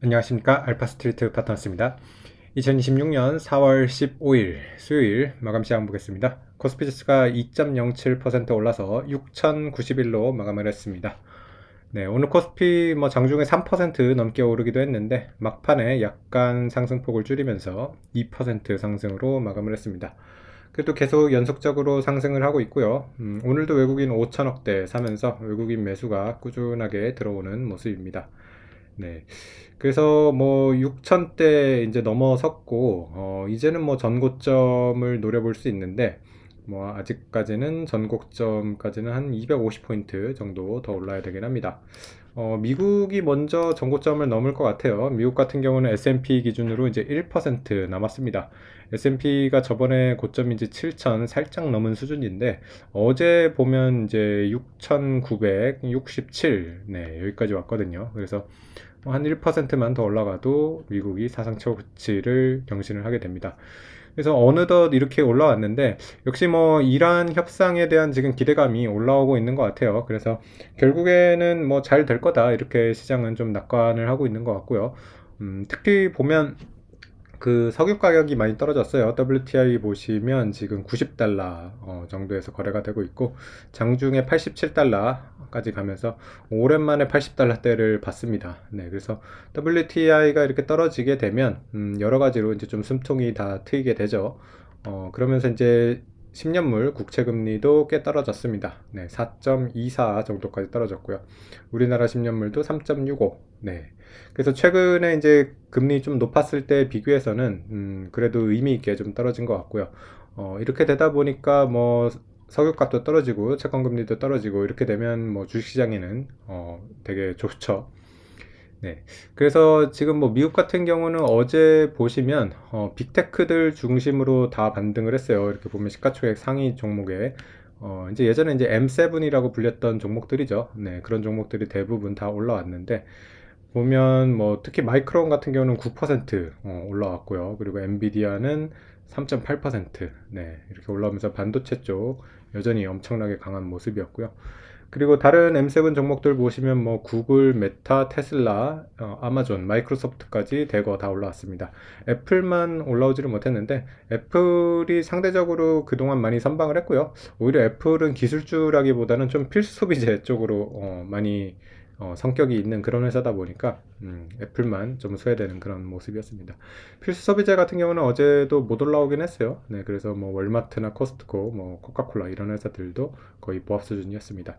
안녕하십니까. 알파스트리트 파트너스입니다. 2026년 4월 15일 수요일 마감 시장 보겠습니다. 코스피 지수가 2.07% 올라서 6,091로 마감을 했습니다. 네, 오늘 코스피 장중에 3% 넘게 오르기도 했는데 막판에 약간 상승폭을 줄이면서 2% 상승으로 마감을 했습니다. 그래도 계속 연속적으로 상승을 하고 있고요. 오늘도 외국인 5천억대 사면서 외국인 매수가 꾸준하게 들어오는 모습입니다. 네. 그래서 6천대 이제 넘어섰고, 이제는 전고점을 노려볼 수 있는데, 아직까지는 전고점까지는 한 250포인트 정도 더 올라야 되긴 합니다. 미국이 먼저 전고점을 넘을 것 같아요. 미국 같은 경우는 S&P 기준으로 이제 1% 남았습니다. S&P가 저번에 고점이 이제 7천 살짝 넘은 수준인데, 어제 보면 이제 6,967, 네, 여기까지 왔거든요. 그래서 한 1%만 더 올라가도 미국이 사상 최고치를 경신을 하게 됩니다. 그래서 어느덧 이렇게 올라왔는데 역시 이란 협상에 대한 지금 기대감이 올라오고 있는 것 같아요. 그래서 결국에는 잘 될 거다 이렇게 시장은 좀 낙관을 하고 있는 것 같고요. 특히 보면 그 석유 가격이 많이 떨어졌어요. WTI 보시면 지금 90달러 정도에서 거래가 되고 있고 장중에 87달러까지 가면서 오랜만에 80달러대를 봤습니다. 네, 그래서 WTI가 이렇게 떨어지게 되면 여러 가지로 이제 좀 숨통이 다 트이게 되죠. 그러면서 이제 10년물 국채금리도 꽤 떨어졌습니다. 네, 4.24 정도까지 떨어졌고요. 우리나라 10년물도 3.65. 네. 그래서 최근에 이제 금리 좀 높았을 때 비교해서는 그래도 의미 있게 좀 떨어진 것 같고요. 이렇게 되다 보니까 석유값도 떨어지고 채권금리도 떨어지고 이렇게 되면 주식시장에는 되게 좋죠. 네. 그래서 지금 미국 같은 경우는 어제 보시면 빅테크들 중심으로 다 반등을 했어요. 이렇게 보면 시가총액 상위 종목에 이제 예전에 이제 M7이라고 불렸던 종목들이죠. 네, 그런 종목들이 대부분 다 올라왔는데 보면 특히 마이크론 같은 경우는 9% 올라왔고요. 그리고 엔비디아는 3.8% 네, 이렇게 올라오면서 반도체 쪽 여전히 엄청나게 강한 모습이었고요. 그리고 다른 M7 종목들 보시면 구글, 메타, 테슬라, 아마존, 마이크로소프트까지 대거 다 올라왔습니다. 애플만 올라오지를 못했는데 애플이 상대적으로 그동안 많이 선방을 했고요. 오히려 애플은 기술주라기보다는 좀 필수 소비재 쪽으로 많이 성격이 있는 그런 회사다 보니까 애플만 좀 소외되는 그런 모습이었습니다. 필수 소비재 같은 경우는 어제도 못 올라오긴 했어요. 네, 그래서 월마트나 코스트코, 코카콜라 이런 회사들도 거의 보합 수준이었습니다.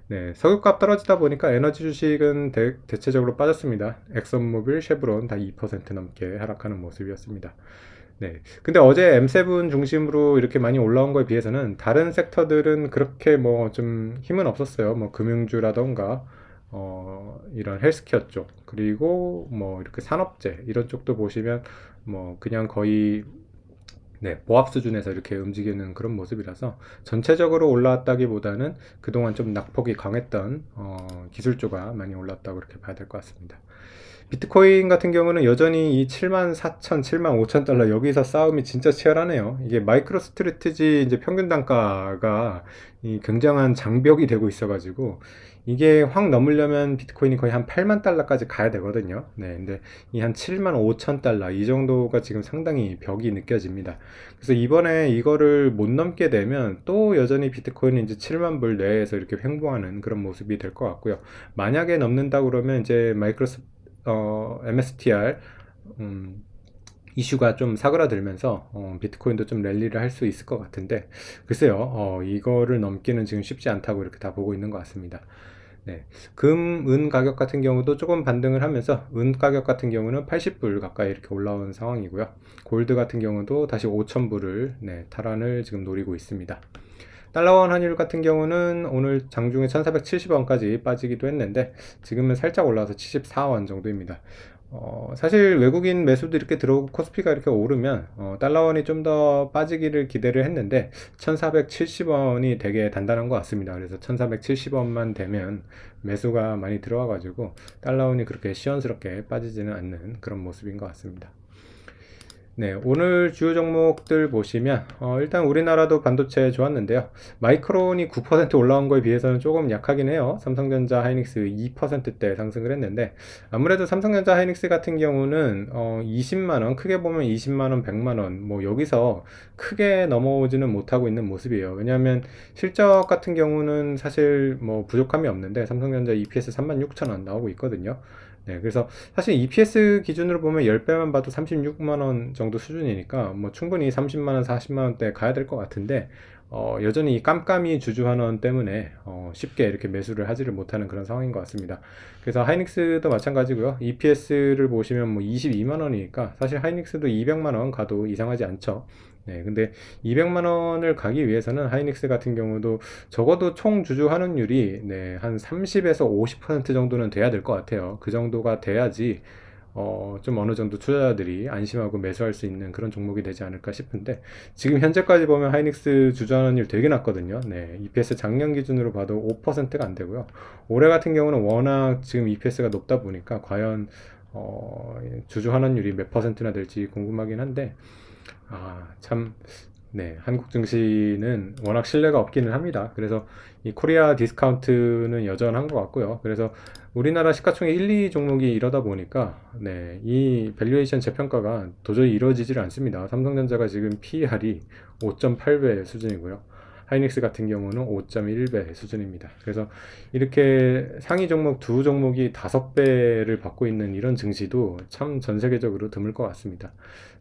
네, 석유값 떨어지다 보니까 에너지 주식은 대체적으로 빠졌습니다. 엑선모빌, 쉐브론 다 2% 넘게 하락하는 모습이었습니다. 네. 근데 어제 M7 중심으로 이렇게 많이 올라온 거에 비해서는 다른 섹터들은 그렇게 좀 힘은 없었어요. 금융주라던가, 이런 헬스케어 쪽, 그리고 이렇게 산업재, 이런 쪽도 보시면 그냥 거의 네, 보합 수준에서 이렇게 움직이는 그런 모습이라서 전체적으로 올라왔다기보다는 그동안 좀 낙폭이 강했던 기술주가 많이 올랐다고 그렇게 봐야 될 것 같습니다. 비트코인 같은 경우는 여전히 이 74,000, 75,000달러 여기서 싸움이 진짜 치열하네요. 이게 마이크로 스트래티지 이제 평균 단가가 이 굉장한 장벽이 되고 있어가지고 이게 확 넘으려면 비트코인이 거의 한 8만 달러까지 가야 되거든요. 네, 근데 이 한 7만 5천 달러 이 정도가 지금 상당히 벽이 느껴집니다. 그래서 이번에 이거를 못 넘게 되면 또 여전히 비트코인은 이제 7만 불 내에서 이렇게 횡보하는 그런 모습이 될 것 같고요. 만약에 넘는다 그러면 이제 MSTR 이슈가 좀 사그라들면서 비트코인도 좀 랠리를 할 수 있을 것 같은데 글쎄요, 이거를 넘기는 지금 쉽지 않다고 이렇게 다 보고 있는 것 같습니다. 네. 금, 은 가격 같은 경우도 조금 반등을 하면서 은 가격 같은 경우는 80불 가까이 이렇게 올라온 상황이고요. 골드 같은 경우도 다시 5,000불을 네, 탈환을 지금 노리고 있습니다. 달러원 환율 같은 경우는 오늘 장중에 1470원까지 빠지기도 했는데 지금은 살짝 올라와서 74원 정도입니다. 사실 외국인 매수도 이렇게 들어오고 코스피가 이렇게 오르면 달러원이 좀 더 빠지기를 기대를 했는데 1470원이 되게 단단한 것 같습니다. 그래서 1470원만 되면 매수가 많이 들어와 가지고 달러원이 그렇게 시원스럽게 빠지지는 않는 그런 모습인 것 같습니다. 네, 오늘 주요 종목들 보시면 일단 우리나라도 반도체 좋았는데요. 마이크론이 9% 올라온 거에 비해서는 조금 약하긴 해요. 삼성전자, 하이닉스 2%대 상승을 했는데 아무래도 삼성전자, 하이닉스 같은 경우는 20만 원, 크게 보면 20만 원, 100만 원, 뭐 여기서 크게 넘어오지는 못하고 있는 모습이에요. 왜냐하면 실적 같은 경우는 사실 뭐 부족함이 없는데 삼성전자 EPS 36,000원 나오고 있거든요. 네, 그래서 사실 EPS 기준으로 보면 10배만 봐도 36만 원 정도 수준이니까 뭐 충분히 30만 원, 40만 원대 가야 될 것 같은데 여전히 이 깜깜이 주주환원 때문에 쉽게 이렇게 매수를 하지를 못하는 그런 상황인 것 같습니다. 그래서 하이닉스도 마찬가지고요. EPS를 보시면 뭐 22만 원이니까 사실 하이닉스도 200만 원 가도 이상하지 않죠. 네, 근데 200만 원을 가기 위해서는 하이닉스 같은 경우도 적어도 총 주주 환원율이 네, 한 30에서 50% 정도는 돼야 될 것 같아요. 그 정도가 돼야지 좀 어느 정도 투자자들이 안심하고 매수할 수 있는 그런 종목이 되지 않을까 싶은데 지금 현재까지 보면 하이닉스 주주 환원율 되게 낮거든요. 네, EPS 작년 기준으로 봐도 5%가 안 되고요. 올해 같은 경우는 워낙 지금 EPS가 높다 보니까 과연 주주 환원율이 몇 퍼센트나 될지 궁금하긴 한데 참, 네, 한국 증시는 워낙 신뢰가 없기는 합니다. 그래서 이 코리아 디스카운트는 여전한 것 같고요. 그래서 우리나라 시가총액 1, 2 종목이 이러다 보니까, 네, 이 밸류에이션 재평가가 도저히 이루어지질 않습니다. 삼성전자가 지금 PER이 5.8배 수준이고요. 하이닉스 같은 경우는 5.1배 수준입니다. 그래서 이렇게 상위 종목 두 종목이 5배를 받고 있는 이런 증시도 참 전 세계적으로 드물 것 같습니다.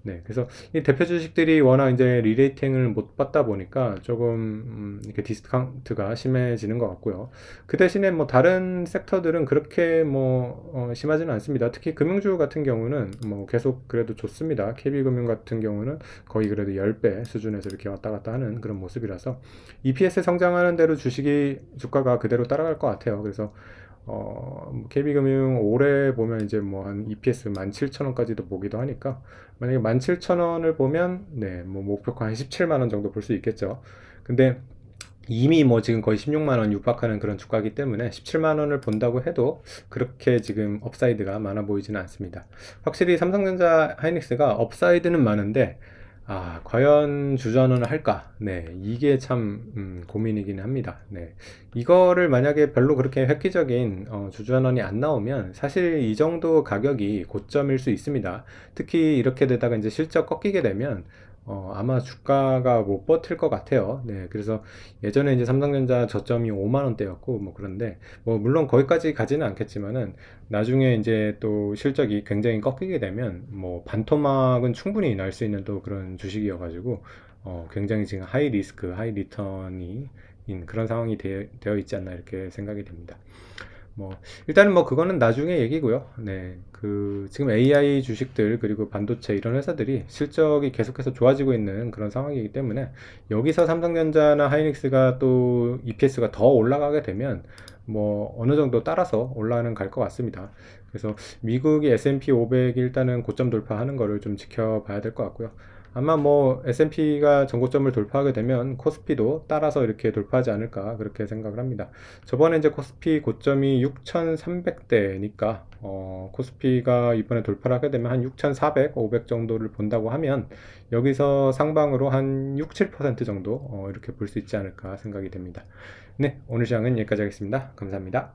네, 그래서 이 대표 주식들이 워낙 이제 리레이팅을 못 받다 보니까 조금 이렇게 디스카운트가 심해지는 것 같고요. 그 대신에 뭐 다른 섹터들은 그렇게 뭐 심하지는 않습니다. 특히 금융주 같은 경우는 뭐 계속 그래도 좋습니다. KB금융 같은 경우는 거의 그래도 10배 수준에서 이렇게 왔다 갔다 하는 그런 모습이라서 EPS 성장하는 대로 주가가 그대로 따라갈 것 같아요. 그래서 KB금융 올해 보면 이제 뭐 한 EPS 17,000원까지도 보기도 하니까 만약에 17,000원을 보면 네, 뭐 목표가 한 17만 원 정도 볼 수 있겠죠. 근데 이미 뭐 지금 거의 16만 원 육박하는 그런 주가이기 때문에 17만 원을 본다고 해도 그렇게 지금 업사이드가 많아 보이지는 않습니다. 확실히 삼성전자 하이닉스가 업사이드는 많은데 과연 주전원을 할까? 네, 이게 참 고민이긴 합니다. 네, 이거를 만약에 별로 그렇게 획기적인 주전원이 안 나오면 사실 이 정도 가격이 고점일 수 있습니다. 특히 이렇게 되다가 이제 실적 꺾이게 되면 아마 주가가 못 버틸 것 같아요. 네, 그래서 예전에 이제 삼성전자 저점이 5만 원대였고 뭐 그런데 뭐 물론 거기까지 가지는 않겠지만은 나중에 이제 또 실적이 굉장히 꺾이게 되면 뭐 반토막은 충분히 날 수 있는 또 그런 주식이어가지고 굉장히 지금 하이 리스크, 하이 리턴이 인 그런 상황이 되어 있지 않나 이렇게 생각이 됩니다. 뭐 일단은 뭐 그거는 나중에 얘기고요. 네, 그 지금 AI 주식들 그리고 반도체 이런 회사들이 실적이 계속해서 좋아지고 있는 그런 상황이기 때문에 여기서 삼성전자나 하이닉스가 또 EPS가 더 올라가게 되면 뭐 어느 정도 따라서 올라가는 갈 것 같습니다. 그래서 미국의 S&P 500이 일단은 고점 돌파하는 거를 좀 지켜봐야 될 것 같고요. 아마 뭐 S&P가 전고점을 돌파하게 되면 코스피도 따라서 이렇게 돌파하지 않을까 그렇게 생각을 합니다. 저번에 이제 코스피 고점이 6,300대니까 코스피가 이번에 돌파를 하게 되면 한 6,400, 500 정도를 본다고 하면 여기서 상방으로 한 6, 7% 정도 이렇게 볼 수 있지 않을까 생각이 됩니다. 네, 오늘 시장은 여기까지 하겠습니다. 감사합니다.